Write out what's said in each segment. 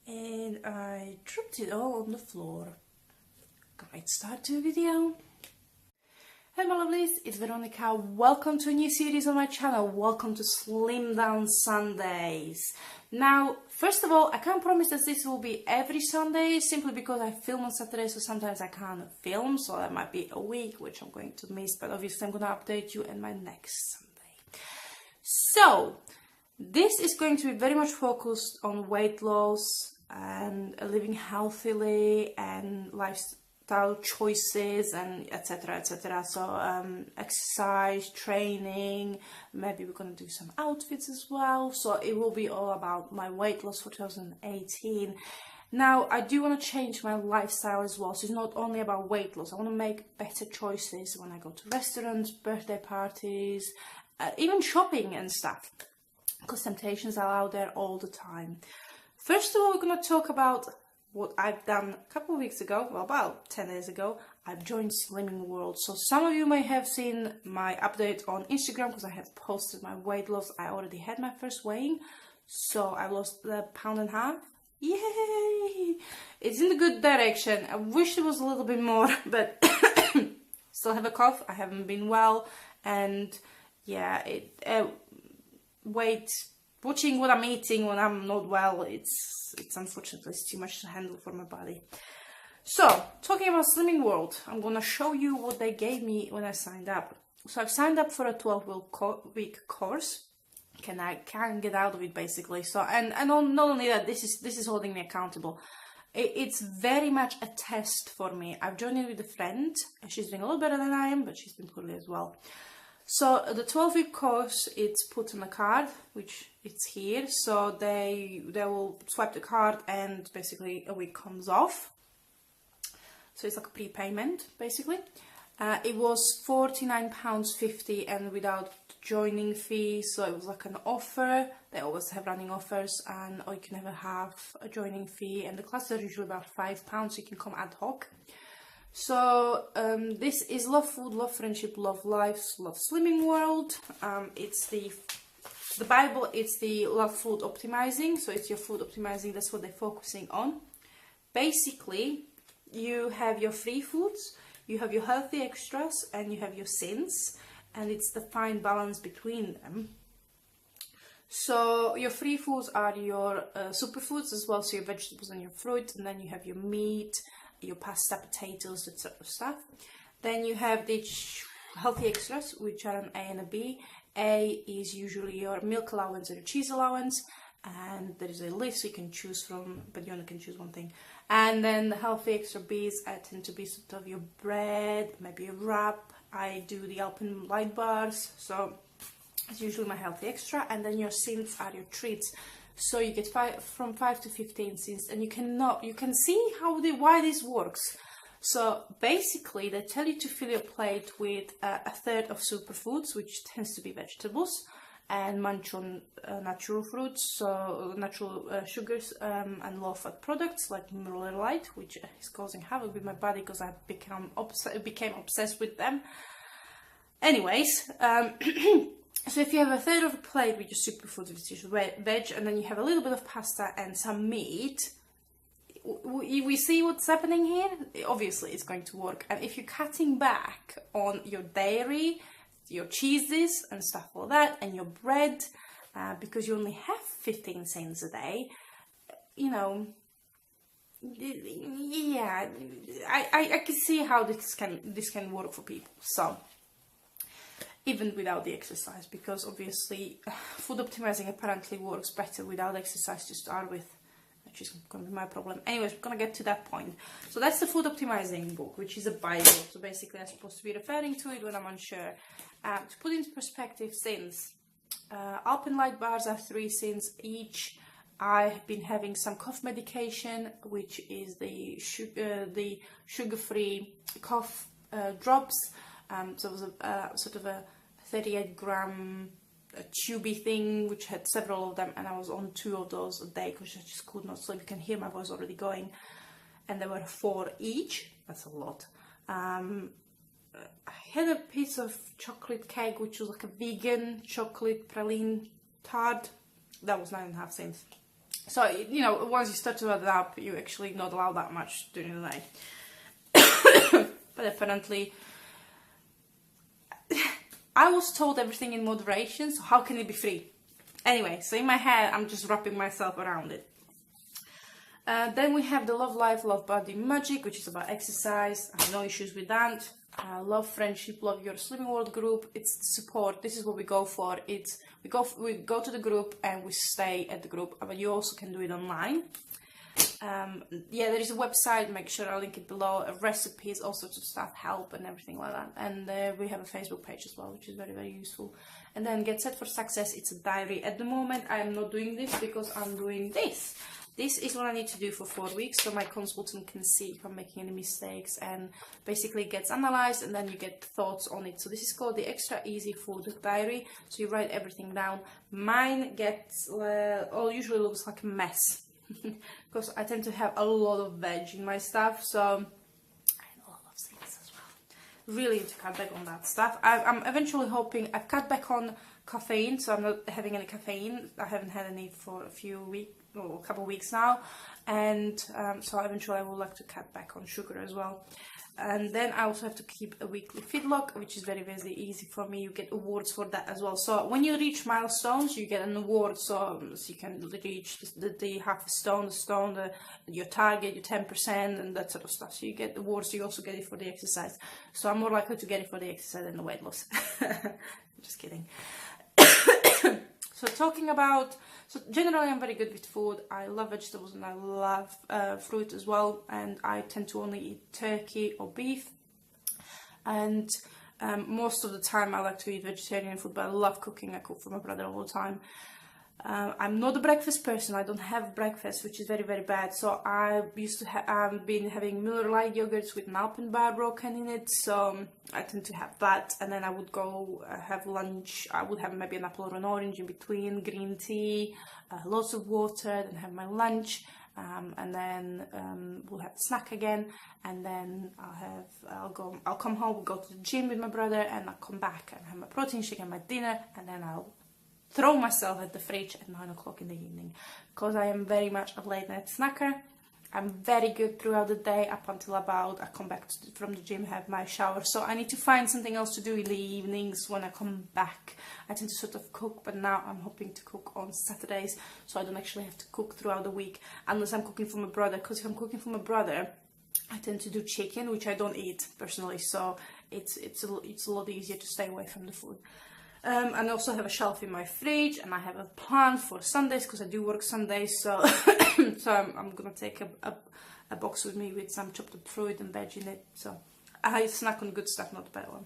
and I dropped it all on the floor. Great start to the video. Hey my lovelies, it's Veronika. Welcome to a new series on my channel. Welcome to Slim Down Sundays. Now, first of all, I can't promise that this will be every Sunday simply because I film on Saturday, so sometimes I can't film, so that might be a week which I'm going to miss, but obviously I'm going to update you in my next Sunday. So, this is going to be very much focused on weight loss and living healthily and lifestyle choices and etc, etc. So exercise, training, maybe we're going to do some outfits as well. So it will be all about my weight loss for 2018. Now I do want to change my lifestyle as well, so it's not only about weight loss. I want to make better choices when I go to restaurants, birthday parties, even shopping and stuff, because temptations are out there all the time. First of all, we're going to talk about what I've done a couple of weeks ago, well, about 10 days ago. I've joined Slimming World. So some of you may have seen my update on Instagram because I have posted my weight loss. I already had my first weighing, so I lost a pound and a half. Yay! It's in the good direction. I wish it was a little bit more, but still have a cough. I haven't been well, and yeah, watching what I'm eating when I'm not well, it's unfortunately it's too much to handle for my body. So, talking about Slimming World, I'm gonna show you what they gave me when I signed up. So I've signed up for a 12-week course. I can't get out of it basically. So and not only that, this is holding me accountable. It's very much a test for me. I've joined it with a friend. She's doing a little better than I am, but she's been poorly as well. So the 12-week course, it's put on a card, which it's here. So they will swipe the card and basically a week comes off. So it's like a prepayment, basically. It was £49.50 and without joining fee. So it was like an offer. They always have running offers, or you can never have a joining fee. And the classes are usually about £5, so you can come ad hoc. So this is Love Food, Love Friendship, Love Life, Love Slimming World. It's the Bible, it's the Love Food Optimizing. So it's your food optimizing, that's what they're focusing on. Basically, you have your free foods, you have your healthy extras, and you have your sins. And it's the fine balance between them. So your free foods are your superfoods as well, so your vegetables and your fruit. And then you have your meat, your pasta, potatoes, that sort of stuff. Then you have the healthy extras, which are an A and a B. A is usually your milk allowance or your cheese allowance, and there is a list so you can choose from, but you only can choose one thing. And then the healthy extra Bs tend to be sort of your bread, maybe a wrap. I do the Alpen light bars, so it's usually my healthy extra. And then your sins are your treats. So you get from 5 to 15 sins, and you can see why this works. So basically, they tell you to fill your plate with a third of superfoods, which tends to be vegetables, and munch on natural fruits, so natural sugars and low-fat products like Miller Lite, which is causing havoc with my body because I became obsessed with them. Anyways. So if you have a third of a plate with your superfoods, which is veg, and then you have a little bit of pasta and some meat, we see what's happening here. Obviously, it's going to work. And if you're cutting back on your dairy, your cheeses and stuff like that, and your bread, because you only have 15 cents a day, you know, yeah, I can see how this can work for people. So, even without the exercise, because obviously food optimizing apparently works better without exercise to start with, which is going to be my problem. Anyways, we're going to get to that point. So that's the food optimizing book, which is a Bible. So basically I'm supposed to be referring to it when I'm unsure. To put into perspective, sins. Alpen light bars are 3 sins each. I've been having some cough medication, which is the sugar-free cough drops. So it was a sort of a 38-gram tubey thing, which had several of them, and I was on 2 of those a day because I just could not sleep. You can hear my voice already going, and there were 4 each. That's a lot. I had a piece of chocolate cake, which was like a vegan chocolate praline tart. That was 9.5 cents. So, you know, once you start to add up, you actually not allow that much during the day. But apparently, I was told everything in moderation, so how can it be free? Anyway, so in my head, I'm just wrapping myself around it. Then we have the Love Life, Love Body Magic, which is about exercise. I have no issues with that. Love Friendship, Love Your Slimming World group. It's support. This is what we go for. We go to the group and we stay at the group, but you also can do it online. Yeah, there is a website, make sure I link it below, recipes, all sorts of stuff, help and everything like that. And we have a Facebook page as well, which is very, very useful. And then Get Set for Success, it's a diary. At the moment, I am not doing this because I'm doing this. This is what I need to do for 4 weeks, so my consultant can see if I'm making any mistakes, and basically it gets analyzed and then you get thoughts on it. So this is called the Extra Easy Food Diary. So you write everything down. Mine gets, usually looks like a mess. Because I tend to have a lot of veg in my stuff, so I a lot of things as well. Really need to cut back on that stuff. I'm eventually hoping, I've cut back on caffeine, so I'm not having any caffeine. I haven't had any for a couple of weeks now, and so eventually I would like to cut back on sugar as well. And then I also have to keep a weekly feed log, which is very, very easy for me. You get awards for that as well. So when you reach milestones, you get an award. So you can reach the half a stone, your target, your 10%, and that sort of stuff. So you get awards. You also get it for the exercise. So I'm more likely to get it for the exercise than the weight loss. Just kidding. So talking about, so generally I'm very good with food. I love vegetables and I love fruit as well. And I tend to only eat turkey or beef. And most of the time I like to eat vegetarian food, but I love cooking. I cook for my brother all the time. I'm not a breakfast person. I don't have breakfast, which is very, very bad. So I used to have been having Miller Lite yogurts with an Alpenbar broken in it. So I tend to have that, and then I would go have lunch. I would have maybe an apple or an orange in between, green tea, lots of water, then have my lunch, and then we'll have a snack again, and then I'll come home, we'll go to the gym with my brother, and I'll come back and have my protein shake and my dinner, and then I'll throw myself at the fridge at 9 o'clock in the evening, because I am very much a late night snacker. I'm very good throughout the day up until about I come back from the gym, have my shower. So I need to find something else to do in the evenings when I come back. I tend to sort of cook, but now I'm hoping to cook on Saturdays, so I don't actually have to cook throughout the week unless I'm cooking for my brother. Because if I'm cooking for my brother, I tend to do chicken, which I don't eat personally, so it's a lot easier to stay away from the food. And I also have a shelf in my fridge, and I have a plan for Sundays because I do work Sundays. So, so I'm gonna take a box with me with some chopped up fruit and veg in it. So I snack on good stuff, not the bad one.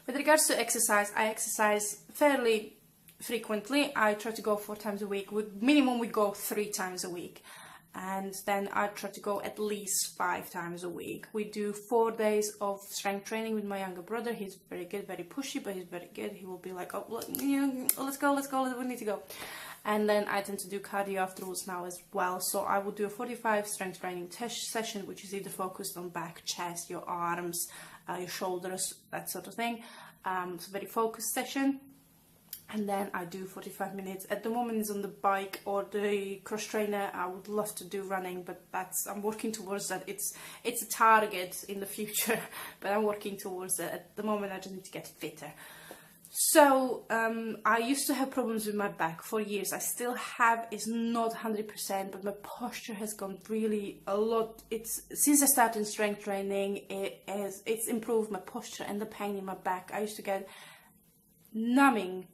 With regards to exercise, I exercise fairly frequently. I try to go 4 times a week. Minimum we go 3 times a week. And then I try to go at least 5 times a week. We do 4 days of strength training with my younger brother. He's very good, very pushy, but he's very good. He will be like, oh, look, let's go, we need to go. And then I tend to do cardio afterwards now as well. So I will do a 45 strength training session, which is either focused on back, chest, your arms, your shoulders, that sort of thing. It's a very focused session. And then I do 45 minutes. At the moment it's on the bike or the cross trainer. I would love to do running, but I'm working towards that. It's a target in the future, but I'm working towards it. At the moment I just need to get fitter. So I used to have problems with my back for years. I still have. It's not 100%, but my posture has gone really a lot. Since I started strength training, it's improved my posture and the pain in my back. I used to get numbing,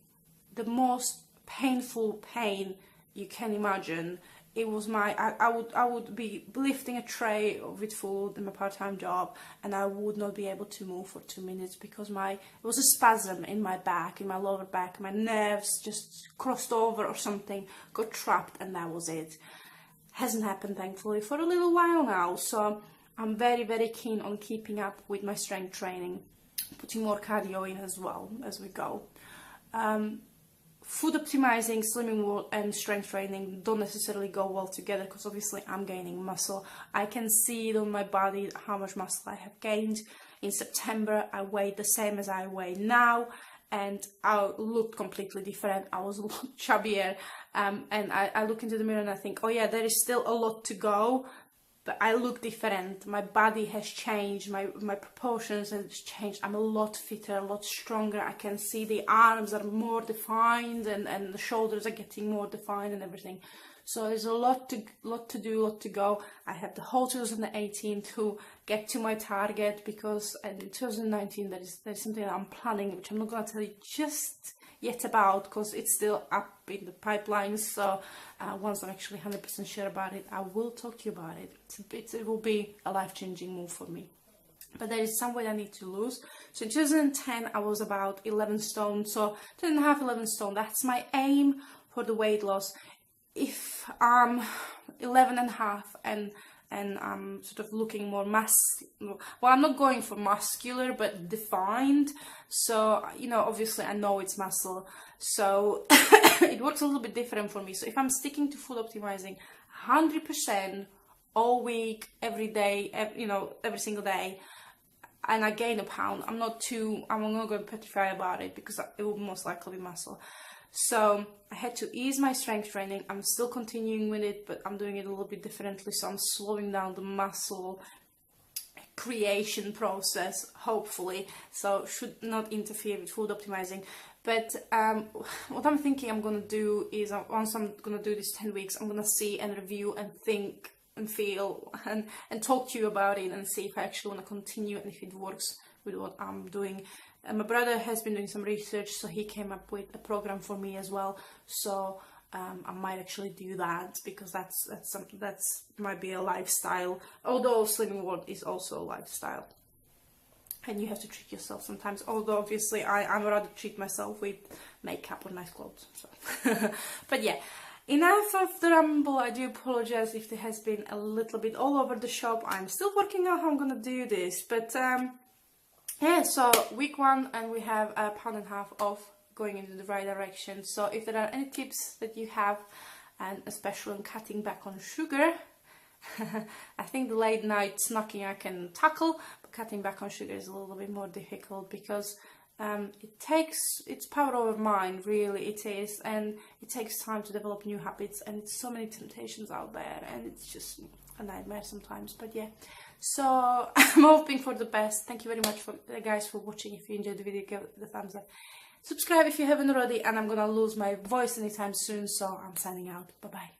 the most painful pain you can imagine. It was I would be lifting a tray with food in my part-time job, and I would not be able to move for 2 minutes because it was a spasm in my back, in my lower back. My nerves just crossed over or something, got trapped, and that was it. Hasn't happened thankfully for a little while now, so I'm very, very keen on keeping up with my strength training, putting more cardio in as well as we go. Food optimizing, slimming and strength training don't necessarily go well together, because obviously I'm gaining muscle. I can see it on my body how much muscle I have gained. In September I weighed the same as I weigh now, and I looked completely different. I was a lot chubbier, and I look into the mirror and I think, oh yeah, there is still a lot to go, but I look different. My body has changed, my proportions have changed. I'm a lot fitter, a lot stronger. I can see the arms are more defined, and the shoulders are getting more defined and everything. So there's a lot to do, a lot to go. I have the whole 2018 to get to my target, because in 2019 there's something that I'm planning, which I'm not going to tell you just yet about, because it's still up in the pipeline. So once I'm actually 100% sure about it, I will talk to you about it. It will be a life-changing move for me. But there is some weight I need to lose. So in 2010 I was about 11 stone, so 10.5, 11 stone. That's my aim for the weight loss. If I'm 11.5 and I'm sort of looking more well, I'm not going for muscular, but defined. So, you know, obviously I know it's muscle, so it works a little bit different for me. So if I'm sticking to food optimizing 100% all week, every day, every single day, and I gain a pound, I'm not going to petrify about it, because it will most likely be muscle. So I had to ease my strength training. I'm still continuing with it, but I'm doing it a little bit differently. So I'm slowing down the muscle creation process, hopefully. So should not interfere with food optimizing. But what I'm thinking I'm going to do is, once I'm going to do this 10 weeks, I'm going to see and review and think and feel and talk to you about it, and see if I actually want to continue and if it works with what I'm doing. My brother has been doing some research, so he came up with a program for me as well. So I might actually do that, because that's something that's might be a lifestyle. Although Slimming World is also a lifestyle, and you have to treat yourself sometimes. Although obviously I'm rather treat myself with makeup or nice clothes. So. But yeah. Enough of the ramble. I do apologize if there has been a little bit all over the shop. I'm still working out how I'm gonna do this, but yeah, so week 1, and we have 1.5 pounds off, going into the right direction. So if there are any tips that you have, and especially on cutting back on sugar, I think the late night snacking I can tackle, but cutting back on sugar is a little bit more difficult, because it's power over mind, really it is, and it takes time to develop new habits, and it's so many temptations out there, and it's just a nightmare sometimes. But yeah, so I'm hoping for the best. Thank you very much guys for watching. If you enjoyed the video, give it the thumbs up, subscribe if you haven't already, and I'm gonna lose my voice anytime soon, so I'm signing out. Bye bye.